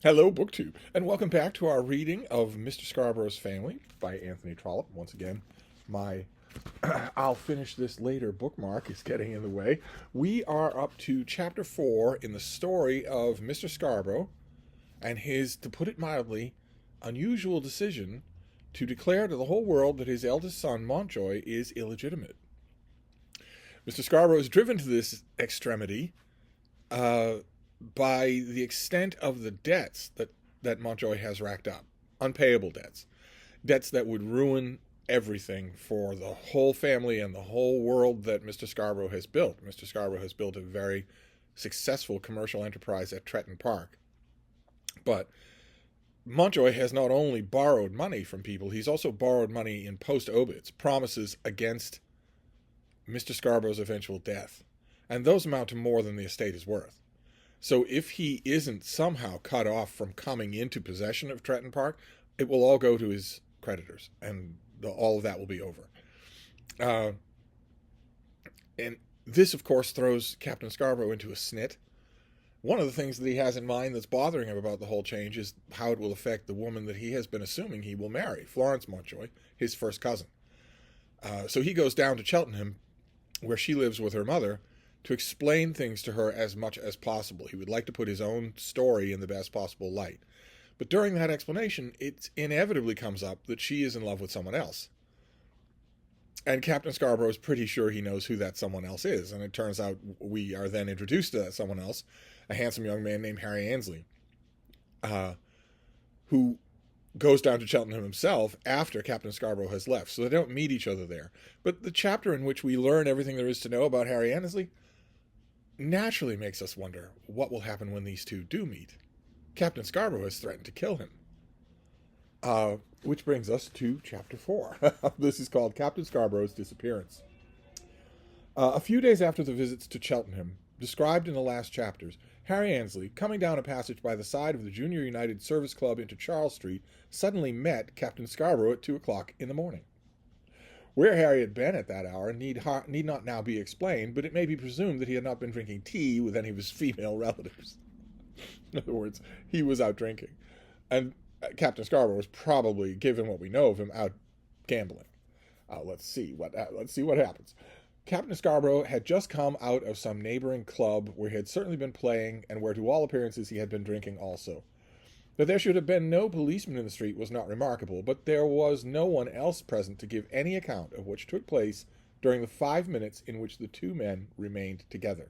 Hello, BookTube, and welcome back to our reading of Mr. Scarborough's Family by Anthony Trollope. Once again, my I'll finish this later bookmark is getting in the way. We are up to chapter 4 in the story of Mr. Scarborough and his, to put it mildly, unusual decision to declare to the whole world that his eldest son, Montjoy, is illegitimate. Mr. Scarborough is driven to this extremity by the extent of the debts that Montjoy has racked up. Unpayable debts. Debts that would ruin everything for the whole family and the whole world that Mr. Scarborough has built. Mr. Scarborough has built a very successful commercial enterprise at Tretton Park. But Montjoy has not only borrowed money from people, he's also borrowed money in post-obits, promises against Mr. Scarborough's eventual death. And those amount to more than the estate is worth. So if he isn't somehow cut off from coming into possession of Tretton Park, it will all go to his creditors, and all of that will be over. And this, of course, throws Captain Scarborough into a snit. One of the things that he has in mind that's bothering him about the whole change is how it will affect the woman that he has been assuming he will marry, Florence Montjoy, his first cousin. So he goes down to Cheltenham, where she lives with her mother, to explain things to her as much as possible. He would like to put his own story in the best possible light. But during that explanation, it inevitably comes up that she is in love with someone else. And Captain Scarborough is pretty sure he knows who that someone else is. And it turns out we are then introduced to that someone else, a handsome young man named Harry Anisley, who goes down to Cheltenham himself after Captain Scarborough has left. So they don't meet each other there. But the chapter in which we learn everything there is to know about Harry Anisley naturally makes us wonder what will happen when these two do meet. Captain Scarborough has threatened to kill him. Which brings us to chapter 4. This is called Captain Scarborough's Disappearance. A few days after the visits to Cheltenham, described in the last chapters, Harry Anisley, coming down a passage by the side of the Junior United Service Club into Charles Street, suddenly met Captain Scarborough at 2 o'clock in the morning. Where Harry had been at that hour need not now be explained, but it may be presumed that he had not been drinking tea with any of his female relatives. In other words, he was out drinking. And Captain Scarborough was probably, given what we know of him, out gambling. Let's see what happens. Captain Scarborough had just come out of some neighboring club where he had certainly been playing and where to all appearances he had been drinking also. That there should have been no policeman in the street was not remarkable, but there was no one else present to give any account of what took place during the 5 minutes in which the two men remained together.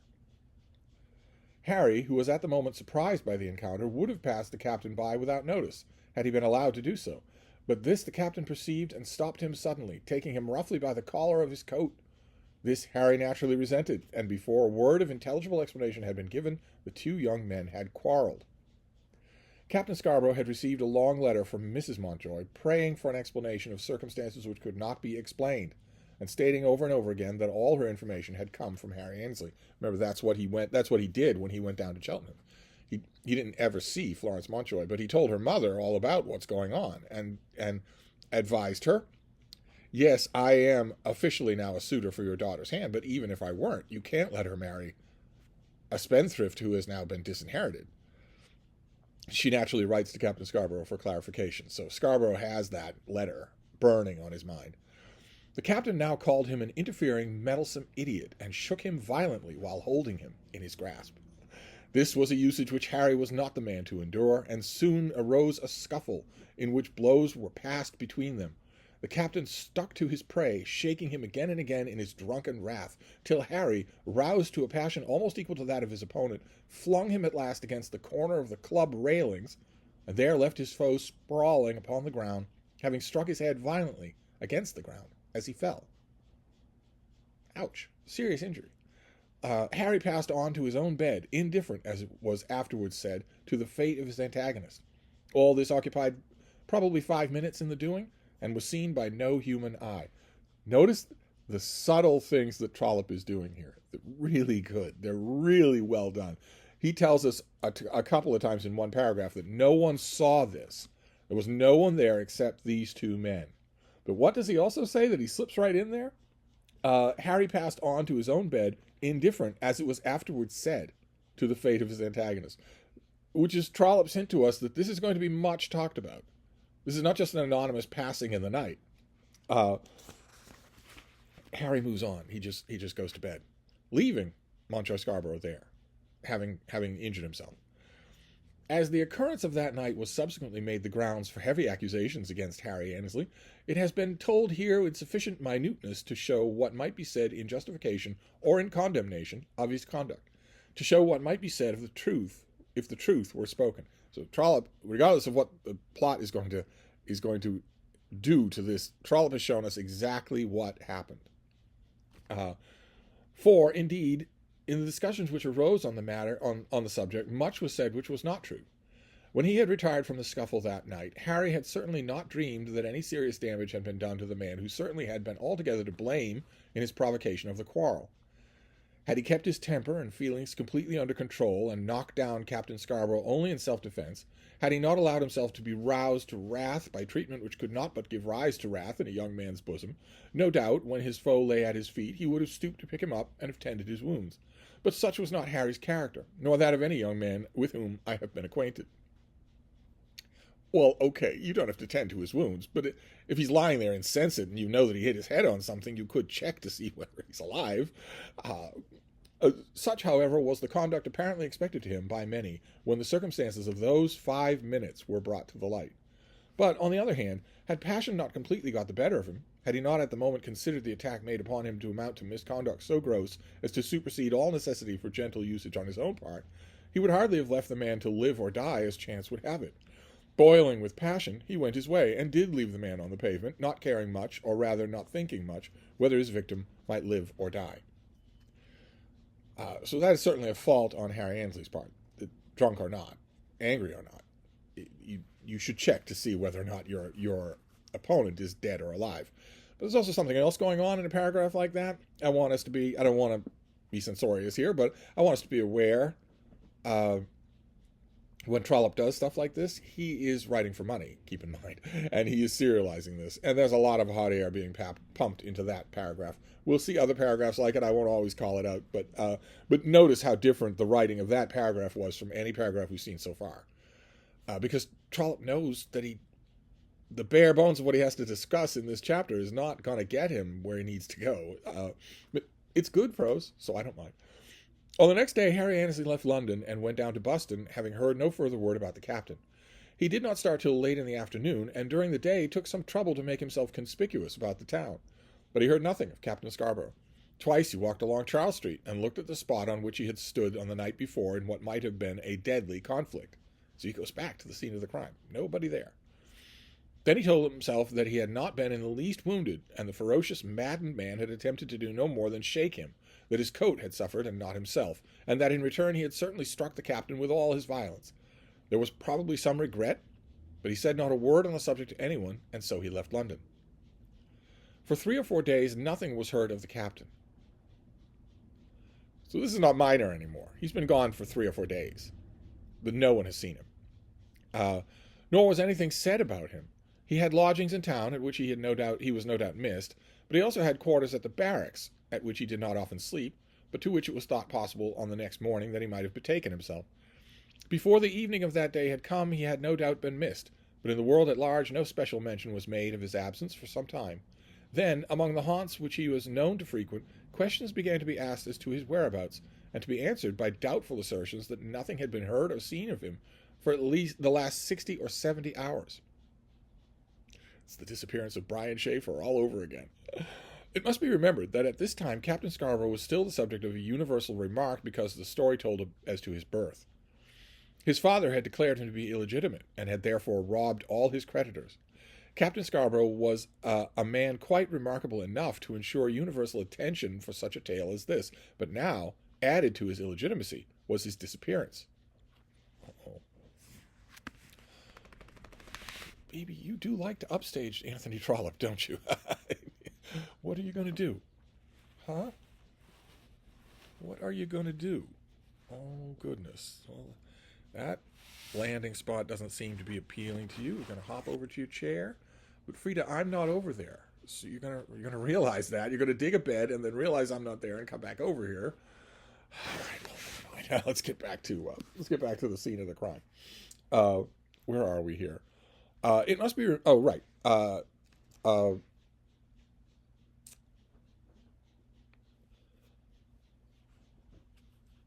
Harry, who was at the moment surprised by the encounter, would have passed the captain by without notice, had he been allowed to do so. But this the captain perceived and stopped him suddenly, taking him roughly by the collar of his coat. This Harry naturally resented, and before a word of intelligible explanation had been given, the two young men had quarreled. Captain Scarborough had received a long letter from Mrs. Montjoy, praying for an explanation of circumstances which could not be explained, and stating over and over again that all her information had come from Harry Anisley. Remember, that's what he did when he went down to Cheltenham. He didn't ever see Florence Montjoy, but he told her mother all about what's going on, and advised her, yes, I am officially now a suitor for your daughter's hand, but even if I weren't, you can't let her marry a spendthrift who has now been disinherited. She naturally writes to Captain Scarborough for clarification, so Scarborough has that letter burning on his mind. The captain now called him an interfering, meddlesome idiot, and shook him violently while holding him in his grasp. This was a usage which Harry was not the man to endure, and soon arose a scuffle, in which blows were passed between them. The captain stuck to his prey, shaking him again and again in his drunken wrath, till Harry, roused to a passion almost equal to that of his opponent, flung him at last against the corner of the club railings, and there left his foe sprawling upon the ground, having struck his head violently against the ground as he fell. Ouch. Serious injury. Harry passed on to his own bed, indifferent, as it was afterwards said, to the fate of his antagonist. All this occupied probably 5 minutes in the doing, and was seen by no human eye. Notice the subtle things that Trollope is doing here. They're really good. They're really well done. He tells us a couple of times in one paragraph that no one saw this. There was no one there except these two men. But what does he also say that he slips right in there? Harry passed on to his own bed, indifferent, as it was afterwards said, to the fate of his antagonist. which is Trollope's hint to us that this is going to be much talked about. This is not just an anonymous passing in the night. Harry moves on. He just goes to bed, leaving Monsieur Scarborough there, having injured himself. As the occurrence of that night was subsequently made the grounds for heavy accusations against Harry Anisley, it has been told here with sufficient minuteness to show what might be said in justification or in condemnation of his conduct, to show what might be said of the truth if the truth were spoken. So Trollope, regardless of what the plot is going to do to this, Trollope has shown us exactly what happened. For indeed, in the discussions which arose on the matter, on the subject, much was said which was not true. When he had retired from the scuffle that night, Harry had certainly not dreamed that any serious damage had been done to the man who certainly had been altogether to blame in his provocation of the quarrel. Had he kept his temper and feelings completely under control and knocked down Captain Scarborough only in self-defense, had he not allowed himself to be roused to wrath by treatment which could not but give rise to wrath in a young man's bosom, no doubt, when his foe lay at his feet, he would have stooped to pick him up and have tended his wounds. But such was not Harry's character, nor that of any young man with whom I have been acquainted. Well, okay, you don't have to tend to his wounds, but if he's lying there insensate and you know that he hit his head on something, you could check to see whether he's alive. Such, however, was the conduct apparently expected to him by many when the circumstances of those 5 minutes were brought to the light. But, on the other hand, had passion not completely got the better of him, had he not at the moment considered the attack made upon him to amount to misconduct so gross as to supersede all necessity for gentle usage on his own part, he would hardly have left the man to live or die as chance would have it. Boiling with passion, he went his way, and did leave the man on the pavement, not caring much, or rather not thinking much, whether his victim might live or die. So that is certainly a fault on Harry Annesley's part, drunk or not, angry or not. You should check to see whether or not your opponent is dead or alive. But there's also something else going on in a paragraph like that. I don't want to be censorious here, but I want us to be aware when Trollope does stuff like this, he is writing for money, keep in mind, and he is serializing this. And there's a lot of hot air being pumped into that paragraph. We'll see other paragraphs like it. I won't always call it out, but notice how different the writing of that paragraph was from any paragraph we've seen so far. Because Trollope knows that the bare bones of what he has to discuss in this chapter is not going to get him where he needs to go. But it's good prose, so I don't mind. On the next day, Harry Annesley left London and went down to Buston, having heard no further word about the captain. He did not start till late in the afternoon, and during the day took some trouble to make himself conspicuous about the town. But he heard nothing of Captain Scarborough. Twice he walked along Charles Street and looked at the spot on which he had stood on the night before in what might have been a deadly conflict. So he goes back to the scene of the crime. Nobody there. Then he told himself that he had not been in the least wounded, and the ferocious, maddened man had attempted to do no more than shake him, that his coat had suffered and not himself, and that in return he had certainly struck the captain with all his violence. There was probably some regret, but he said not a word on the subject to anyone, and so he left London. For 3 or 4 days nothing was heard of the captain. So this is not minor anymore. He's been gone for 3 or 4 days, but no one has seen him. Nor was anything said about him. He had lodgings in town, at which he was no doubt missed, but he also had quarters at the barracks, at which he did not often sleep, but to which it was thought possible on the next morning that he might have betaken himself. Before the evening of that day had come, he had no doubt been missed, but in the world at large no special mention was made of his absence for some time. Then, among the haunts which he was known to frequent, questions began to be asked as to his whereabouts, and to be answered by doubtful assertions that nothing had been heard or seen of him for at least the last 60 or 70 hours. It's the disappearance of Brian Schaefer all over again. It must be remembered that at this time Captain Scarborough was still the subject of a universal remark because of the story told as to his birth. His father had declared him to be illegitimate, and had therefore robbed all his creditors. Captain Scarborough was a man quite remarkable enough to ensure universal attention for such a tale as this, but now, added to his illegitimacy, was his disappearance. Uh-oh. Baby, you do like to upstage Anthony Trollope, don't you? What are you going to do? Huh? What are you going to do? Oh, goodness. Well, that landing spot doesn't seem to be appealing to you. You're going to hop over to your chair. But Frida, I'm not over there. So you're going to realize that. You're going to dig a bed and then realize I'm not there and come back over here. All right, well, right, now let's get back to the scene of the crime. Where are we here? It must be. Oh, right. Uh, well,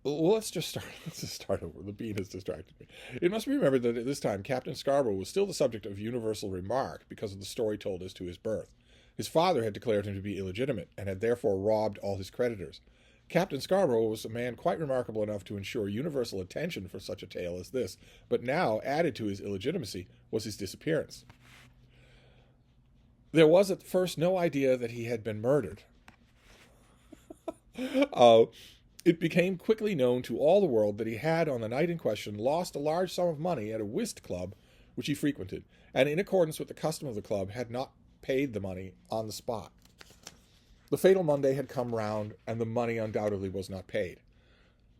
let's just start. Let's just start over. The bean has distracted me. It must be remembered that at this time, Captain Scarborough was still the subject of universal remark because of the story told as to his birth. His father had declared him to be illegitimate and had therefore robbed all his creditors. Captain Scarborough was a man quite remarkable enough to ensure universal attention for such a tale as this, but now, added to his illegitimacy, was his disappearance. There was at first no idea that he had been murdered. It became quickly known to all the world that he had, on the night in question, lost a large sum of money at a whist club which he frequented, and in accordance with the custom of the club, had not paid the money on the spot. The fatal Monday had come round, and the money undoubtedly was not paid.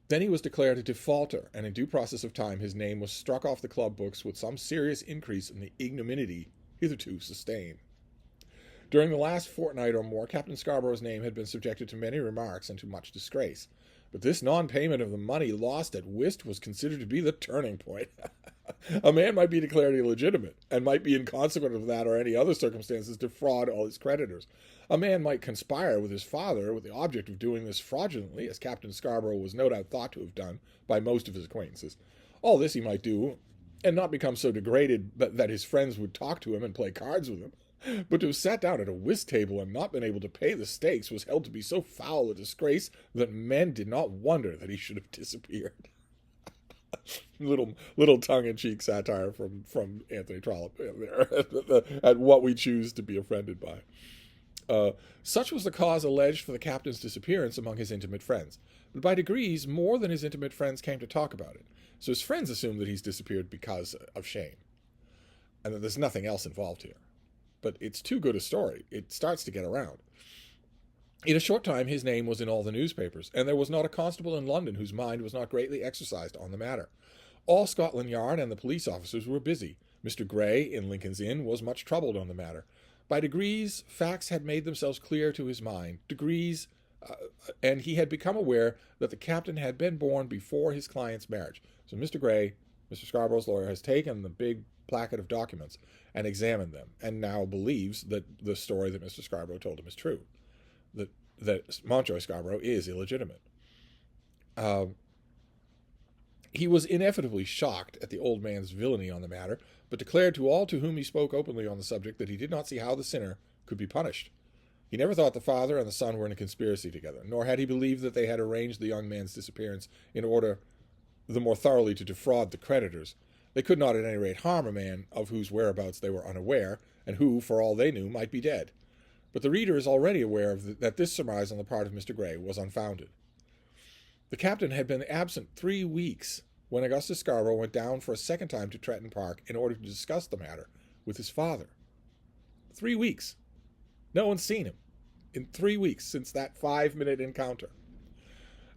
Then he was declared a defaulter, and in due process of time his name was struck off the club books with some serious increase in the ignominy hitherto sustained. During the last fortnight or more, Captain Scarborough's name had been subjected to many remarks and to much disgrace. But this non-payment of the money lost at whist was considered to be the turning point. A man might be declared illegitimate, and might be, in consequence of that or any other circumstances, defraud all his creditors. A man might conspire with his father with the object of doing this fraudulently, as Captain Scarborough was no doubt thought to have done by most of his acquaintances. All this he might do, and not become so degraded that his friends would talk to him and play cards with him. But to have sat down at a whist table and not been able to pay the stakes was held to be so foul a disgrace that men did not wonder that he should have disappeared. little tongue-in-cheek satire from Anthony Trollope there at what we choose to be offended by. Such was the cause alleged for the captain's disappearance among his intimate friends. But by degrees, more than his intimate friends came to talk about it. So his friends assumed that he's disappeared because of shame, and that there's nothing else involved here. But it's too good a story. It starts to get around. In a short time, his name was in all the newspapers, and there was not a constable in London whose mind was not greatly exercised on the matter. All Scotland Yard and the police officers were busy. Mr. Grey, in Lincoln's Inn, was much troubled on the matter. By degrees, facts had made themselves clear to his mind. And he had become aware that the captain had been born before his client's marriage. So Mr. Grey, Mr. Scarborough's lawyer, has taken the big placket of documents and examined them, and now believes that the story that Mr. Scarborough told him is true, that Mountjoy Scarborough is illegitimate. He was inevitably shocked at the old man's villainy on the matter, but declared to all to whom he spoke openly on the subject that he did not see how the sinner could be punished. He never thought the father and the son were in a conspiracy together, nor had he believed that they had arranged the young man's disappearance in order the more thoroughly to defraud the creditors. They could not at any rate harm a man of whose whereabouts they were unaware, and who, for all they knew, might be dead. But the reader is already aware that this surmise on the part of Mr. Grey was unfounded. The captain had been absent 3 weeks when Augustus Scarborough went down for a second time to Tretton Park in order to discuss the matter with his father. 3 weeks. No one's seen him in 3 weeks since that 5-minute encounter.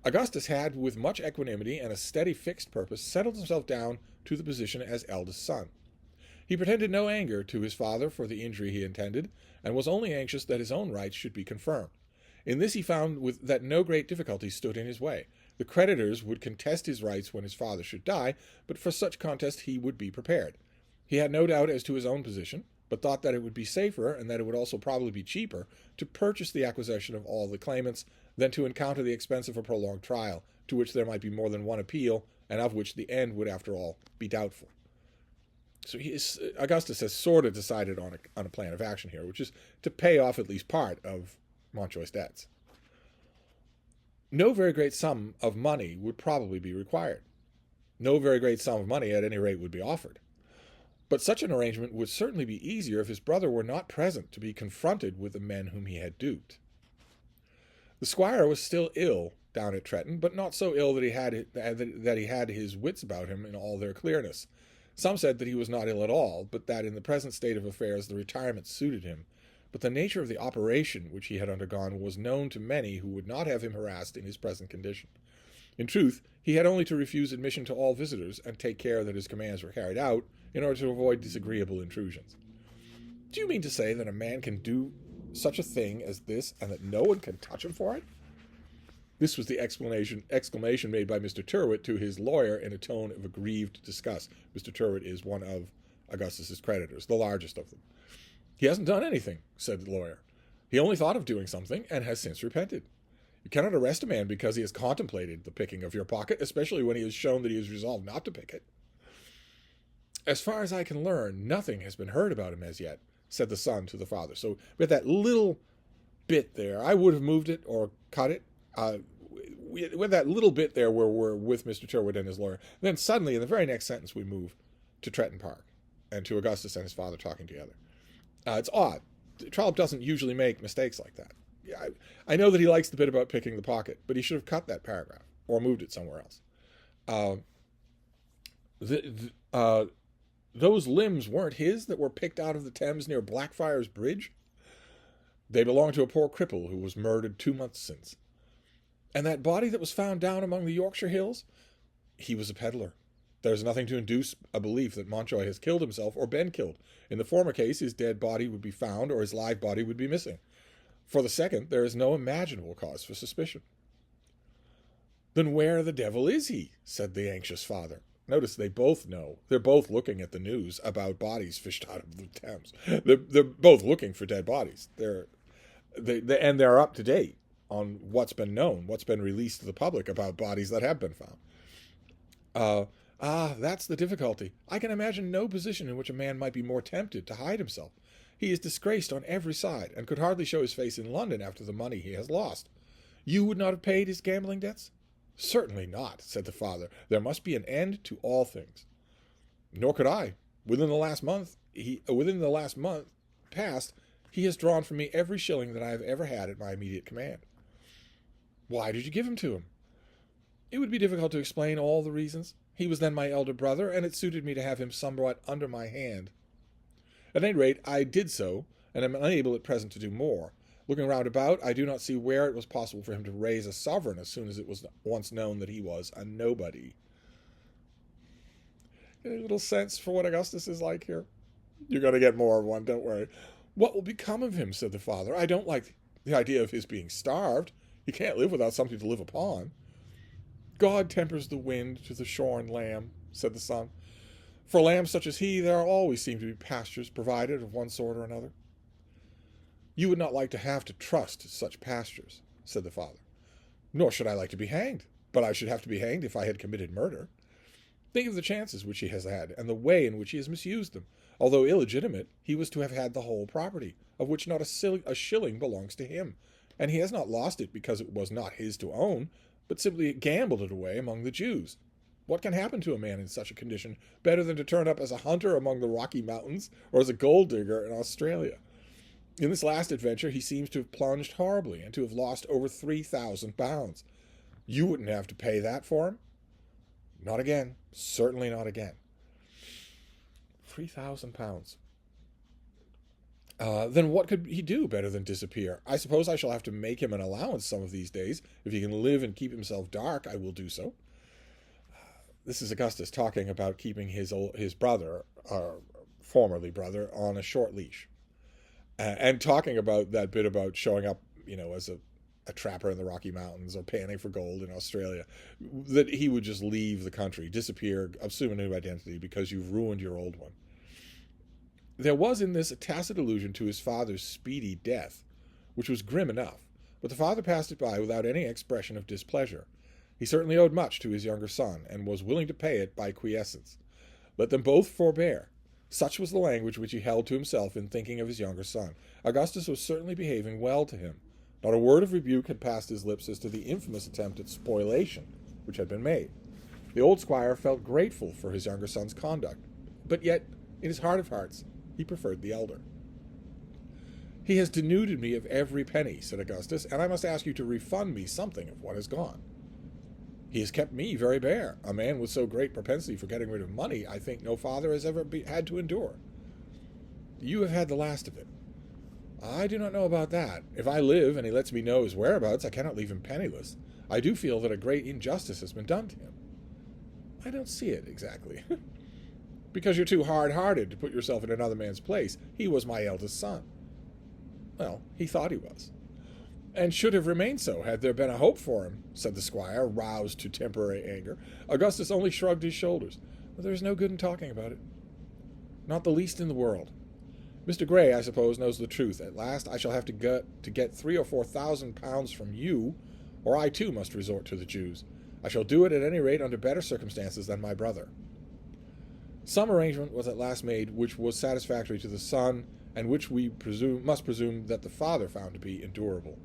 Augustus had, with much equanimity and a steady fixed purpose, settled himself down to the position as eldest son. He pretended no anger to his father for the injury he intended, and was only anxious that his own rights should be confirmed. In this he found that no great difficulty stood in his way. The creditors would contest his rights when his father should die, but for such contest he would be prepared. He had no doubt as to his own position, but thought that it would be safer, and that it would also probably be cheaper, to purchase the acquisition of all the claimants than to encounter the expense of a prolonged trial, to which there might be more than one appeal, and of which the end would, after all, be doubtful. So Augustus has sort of decided on a plan of action here, which is to pay off at least part of Mountjoy's debts. No very great sum of money would probably be required. No very great sum of money, at any rate, would be offered. But such an arrangement would certainly be easier if his brother were not present to be confronted with the men whom he had duped. The squire was still ill down at Tretton, but not so ill that he had his wits about him in all their clearness. Some said that he was not ill at all, but that in the present state of affairs the retirement suited him. But the nature of the operation which he had undergone was known to many who would not have him harassed in his present condition. In truth, he had only to refuse admission to all visitors, and take care that his commands were carried out, in order to avoid disagreeable intrusions. Do you mean to say that a man can do such a thing as this, and that no one can touch him for it? This was the exclamation made by Mr. Tyrwhitt to his lawyer in a tone of aggrieved disgust. Mr. Tyrwhitt is one of Augustus's creditors, the largest of them. He hasn't done anything, said the lawyer. He only thought of doing something and has since repented. You cannot arrest a man because he has contemplated the picking of your pocket, especially when he has shown that he is resolved not to pick it. As far as I can learn, nothing has been heard about him as yet, said the son to the father. So with that little bit there, I would have moved it or cut it. With that little bit there where we're with Mr. Tyrwhitt and his lawyer. Then suddenly, in the very next sentence, we move to Tretton Park and to Augustus and his father talking together. It's odd. Trollope doesn't usually make mistakes like that. I know that he likes the bit about picking the pocket, but he should have cut that paragraph or moved it somewhere else. Those limbs weren't his that were picked out of the Thames near Blackfriars Bridge? They belonged to a poor cripple who was murdered 2 months since. And that body that was found down among the Yorkshire hills? He was a peddler. There's nothing to induce a belief that Montjoy has killed himself or been killed. In the former case, his dead body would be found or his live body would be missing. For the second, there is no imaginable cause for suspicion. Then where the devil is he? Said the anxious father. Notice they both know. They're both looking at the news about bodies fished out of the Thames. They're both looking for dead bodies. And they're up to date on what's been known, what's been released to the public about bodies that have been found. That's the difficulty. I can imagine no position in which a man might be more tempted to hide himself. He is disgraced on every side, and could hardly show his face in London after the money he has lost. You would not have paid his gambling debts? Certainly not, said the father. There must be an end to all things. Nor could I. Within the last month past, he has drawn from me every shilling that I have ever had at my immediate command. Why did you give him to him? It would be difficult to explain all the reasons. He was then my elder brother, and it suited me to have him somewhat under my hand. At any rate, I did so, and am unable at present to do more. Looking round about, I do not see where it was possible for him to raise a sovereign as soon as it was once known that he was a nobody. Get a little sense for what Augustus is like here? You're going to get more of one, don't worry. What will become of him, said the father. I don't like the idea of his being starved. He can't live without something to live upon. God tempers the wind to the shorn lamb, said the son. For lambs such as he, there always seem to be pastures provided of one sort or another. You would not like to have to trust to such pastures, said the father. Nor should I like to be hanged, but I should have to be hanged if I had committed murder. Think of the chances which he has had, and the way in which he has misused them. Although illegitimate, he was to have had the whole property, of which not a shilling belongs to him, and he has not lost it because it was not his to own, but simply gambled it away among the Jews. What can happen to a man in such a condition better than to turn up as a hunter among the Rocky Mountains or as a gold digger in Australia? In this last adventure, he seems to have plunged horribly and to have lost over £3,000. You wouldn't have to pay that for him? Not again. Certainly not again. £3,000. Then what could he do better than disappear? I suppose I shall have to make him an allowance some of these days. If he can live and keep himself dark, I will do so. This is Augustus talking about keeping his brother, formerly brother, on a short leash. And talking about that bit about showing up, as a trapper in the Rocky Mountains or panning for gold in Australia, that he would just leave the country, disappear, assume a new identity because you've ruined your old one. There was in this a tacit allusion to his father's speedy death, which was grim enough, but the father passed it by without any expression of displeasure. He certainly owed much to his younger son, and was willing to pay it by quiescence. Let them both forbear. Such was the language which he held to himself in thinking of his younger son. Augustus was certainly behaving well to him. Not a word of rebuke had passed his lips as to the infamous attempt at spoliation which had been made. The old squire felt grateful for his younger son's conduct, but yet, in his heart of hearts, he preferred the elder. He has denuded me of every penny, said Augustus, and I must ask you to refund me something of what has gone. He has kept me very bare. A man with so great propensity for getting rid of money, I think no father has ever had to endure. You have had the last of it. I do not know about that. If I live and he lets me know his whereabouts, I cannot leave him penniless. I do feel that a great injustice has been done to him. I don't see it exactly. Because you're too hard-hearted to put yourself in another man's place. He was my eldest son. Well, he thought he was. "And should have remained so, had there been a hope for him," said the squire, roused to temporary anger. Augustus only shrugged his shoulders. "Well, there is no good in talking about it. Not the least in the world. Mr. Gray, I suppose, knows the truth. At last I shall have to get 3 or 4 thousand pounds from you, or I too must resort to the Jews. I shall do it at any rate under better circumstances than my brother." Some arrangement was at last made which was satisfactory to the son, and which we must presume that the father found to be endurable.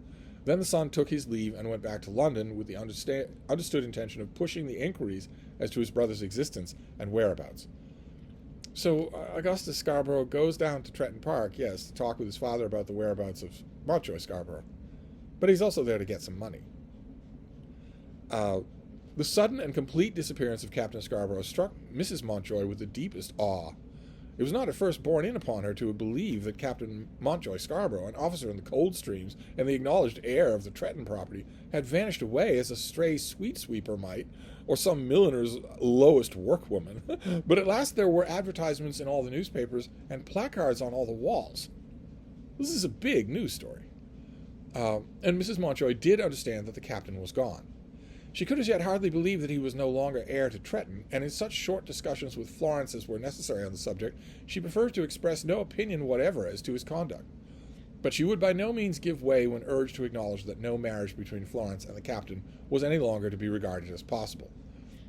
Then the son took his leave and went back to London with the understood intention of pushing the inquiries as to his brother's existence and whereabouts. So Augustus Scarborough goes down to Tretton Park, yes, to talk with his father about the whereabouts of Mountjoy Scarborough. But he's also there to get some money. The sudden and complete disappearance of Captain Scarborough struck Mrs. Mountjoy with the deepest awe. It was not at first borne in upon her to believe that Captain Mountjoy Scarborough, an officer in the Coldstreams and the acknowledged heir of the Tretton property, had vanished away as a stray sweet sweeper might, or some milliner's lowest workwoman. But at last there were advertisements in all the newspapers and placards on all the walls. This is a big news story. And Mrs. Mountjoy did understand that the captain was gone. She could as yet hardly believe that he was no longer heir to Tretton, and in such short discussions with Florence as were necessary on the subject, she preferred to express no opinion whatever as to his conduct. But she would by no means give way when urged to acknowledge that no marriage between Florence and the captain was any longer to be regarded as possible.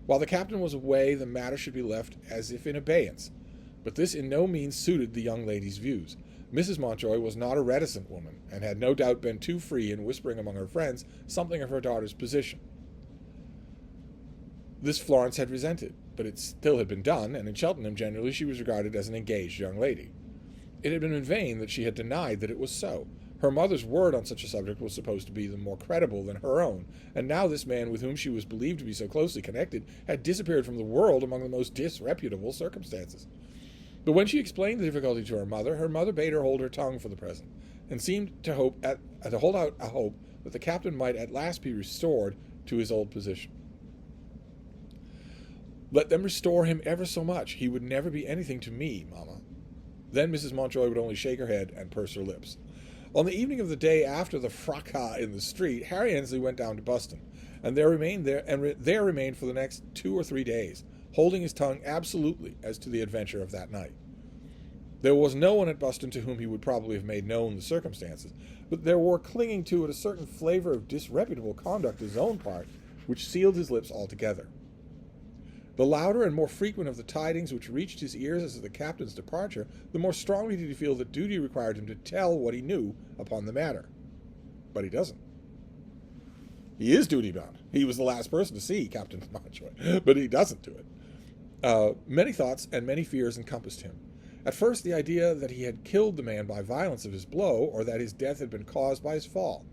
While the captain was away, the matter should be left as if in abeyance. But this in no means suited the young lady's views. Mrs. Mountjoy was not a reticent woman, and had no doubt been too free in whispering among her friends something of her daughter's position. This Florence had resented, but it still had been done, and in Cheltenham generally she was regarded as an engaged young lady. It had been in vain that she had denied that it was so. Her mother's word on such a subject was supposed to be the more credible than her own, and now this man with whom she was believed to be so closely connected had disappeared from the world among the most disreputable circumstances. But when she explained the difficulty to her mother bade her hold her tongue for the present, and seemed to hold out a hope that the captain might at last be restored to his old position. "Let them restore him ever so much. He would never be anything to me, mamma." Then Mrs. Mountjoy would only shake her head and purse her lips. On the evening of the day after the fracas in the street, Harry Anisley went down to Buston, and there remained for the next 2 or 3 days, holding his tongue absolutely as to the adventure of that night. There was no one at Buston to whom he would probably have made known the circumstances, but there were clinging to it a certain flavor of disreputable conduct on his own part, which sealed his lips altogether. The louder and more frequent of the tidings which reached his ears as to the captain's departure, the more strongly did he feel that duty required him to tell what he knew upon the matter. But he doesn't. He is duty-bound. He was the last person to see Captain Mountjoy, but he doesn't do it. Many thoughts and many fears encompassed him. At first, the idea that he had killed the man by violence of his blow, or that his death had been caused by his fall.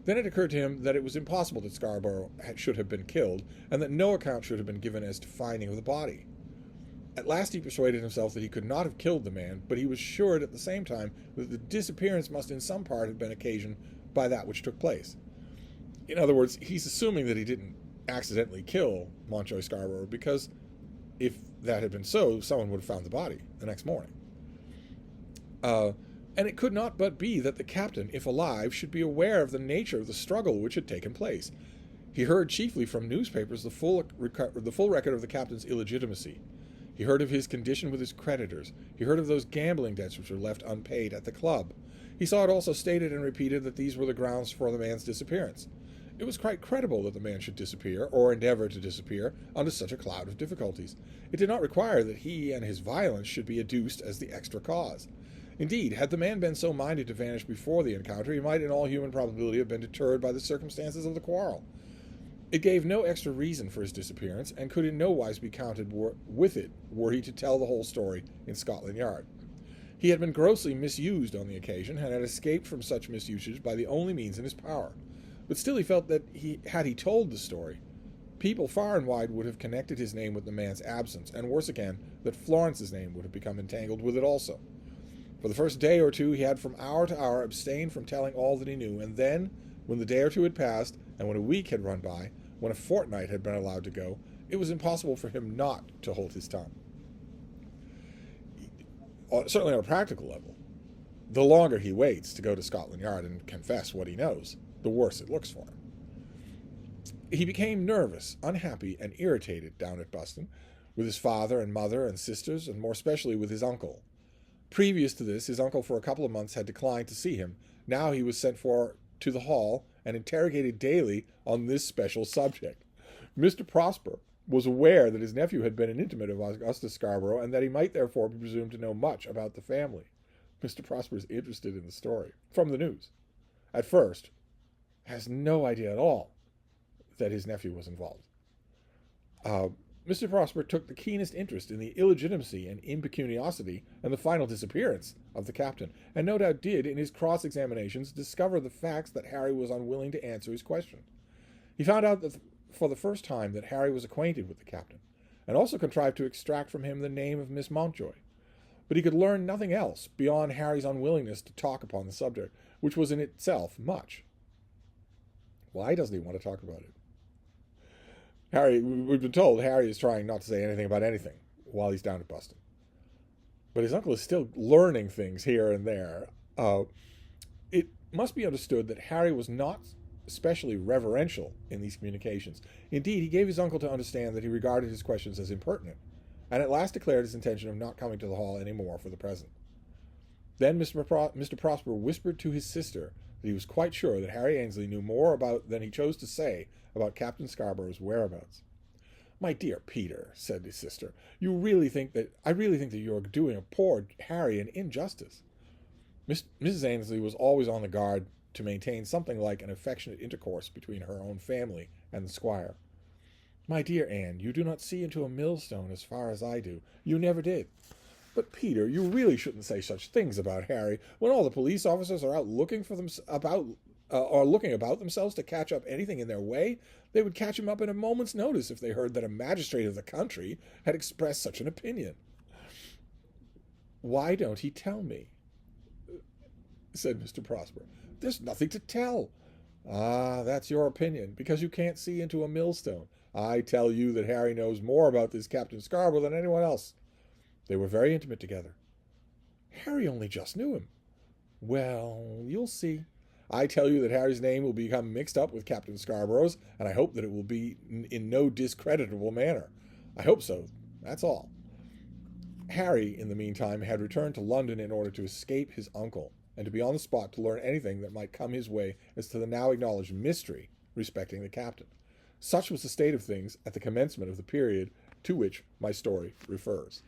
Then it occurred to him that it was impossible that Scarborough should have been killed, and that no account should have been given as to finding of the body. At last he persuaded himself that he could not have killed the man, but he was sure at the same time that the disappearance must in some part have been occasioned by that which took place. In other words, he's assuming that he didn't accidentally kill Mountjoy Scarborough, because if that had been so, someone would have found the body the next morning. And it could not but be that the captain, if alive, should be aware of the nature of the struggle which had taken place. He heard chiefly from newspapers the full record of the captain's illegitimacy. He heard of his condition with his creditors. He heard of those gambling debts which were left unpaid at the club. He saw it also stated and repeated that these were the grounds for the man's disappearance. It was quite credible that the man should disappear, or endeavor to disappear, under such a cloud of difficulties. It did not require that he and his violence should be adduced as the extra cause. Indeed, had the man been so minded to vanish before the encounter, he might in all human probability have been deterred by the circumstances of the quarrel. It gave no extra reason for his disappearance, and could in no wise be counted with it were he to tell the whole story in Scotland Yard. He had been grossly misused on the occasion, and had escaped from such misusage by the only means in his power. But still he felt that had he told the story, people far and wide would have connected his name with the man's absence, and worse again, that Florence's name would have become entangled with it also. For the first day or two he had from hour to hour abstained from telling all that he knew, and then, when the day or two had passed, and when a week had run by, when a fortnight had been allowed to go, it was impossible for him not to hold his tongue. Certainly on a practical level, the longer he waits to go to Scotland Yard and confess what he knows, the worse it looks for him. He became nervous, unhappy, and irritated down at Buston, with his father and mother and sisters, and more especially with his uncle. Previous to this, his uncle for a couple of months had declined to see him. Now he was sent for to the hall and interrogated daily on this special subject. Mr. Prosper was aware that his nephew had been an intimate of Augustus Scarborough, and that he might therefore be presumed to know much about the family. Mr. Prosper is interested in the story, from the news. At first, has no idea at all that his nephew was involved. Mr. Prosper took the keenest interest in the illegitimacy and impecuniosity and the final disappearance of the captain, and no doubt did, in his cross-examinations, discover the facts that Harry was unwilling to answer his question. He found out that for the first time that Harry was acquainted with the captain, and also contrived to extract from him the name of Miss Mountjoy. But he could learn nothing else beyond Harry's unwillingness to talk upon the subject, which was in itself much. Why doesn't he want to talk about it? We've been told Harry is trying not to say anything about anything while he's down at Buston. But his uncle is still learning things here and there. It must be understood that Harry was not especially reverential in these communications. Indeed, he gave his uncle to understand that he regarded his questions as impertinent, and at last declared his intention of not coming to the hall any more for the present. Then Mr. Prosper whispered to his sister that he was quite sure that Harry Ainsley knew more than he chose to say about Captain Scarborough's whereabouts. "My dear Peter," said his sister, I really think that you are doing a poor Harry an injustice." Mrs. Ainsley was always on the guard to maintain something like an affectionate intercourse between her own family and the squire. "My dear Anne, you do not see into a millstone as far as I do. You never did. But, Peter, you really shouldn't say such things about Harry when all the police officers are out looking about themselves to catch up anything in their way. They would catch him up in a moment's notice if they heard that a magistrate of the country had expressed such an opinion." "Why don't he tell me?" said Mr. Prosper. "There's nothing to tell." "Ah, that's your opinion, because you can't see into a millstone. I tell you that Harry knows more about this Captain Scarborough than anyone else. They were very intimate together." "Harry only just knew him." "Well, you'll see. I tell you that Harry's name will become mixed up with Captain Scarborough's, and I hope that it will be in no discreditable manner. I hope so, that's all." Harry, in the meantime, had returned to London in order to escape his uncle, and to be on the spot to learn anything that might come his way as to the now acknowledged mystery respecting the captain. Such was the state of things at the commencement of the period to which my story refers.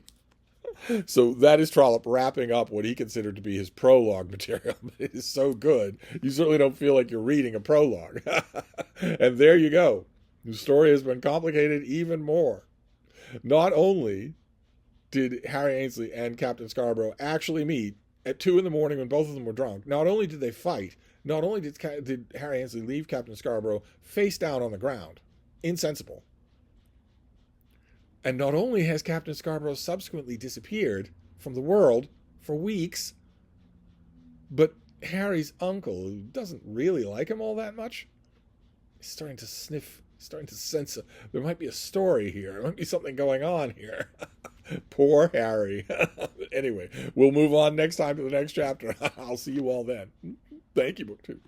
So that is Trollope wrapping up what he considered to be his prologue material. It is so good, you certainly don't feel like you're reading a prologue. And there you go. The story has been complicated even more. Not only did Harry Ainsley and Captain Scarborough actually meet at 2 a.m. when both of them were drunk, not only did they fight, not only did Harry Ainsley leave Captain Scarborough face down on the ground, insensible, and not only has Captain Scarborough subsequently disappeared from the world for weeks, but Harry's uncle, who doesn't really like him all that much, is starting to sniff, starting to sense there might be a story here. There might be something going on here. Poor Harry. Anyway, we'll move on next time to the next chapter. I'll see you all then. Thank you, Book 2.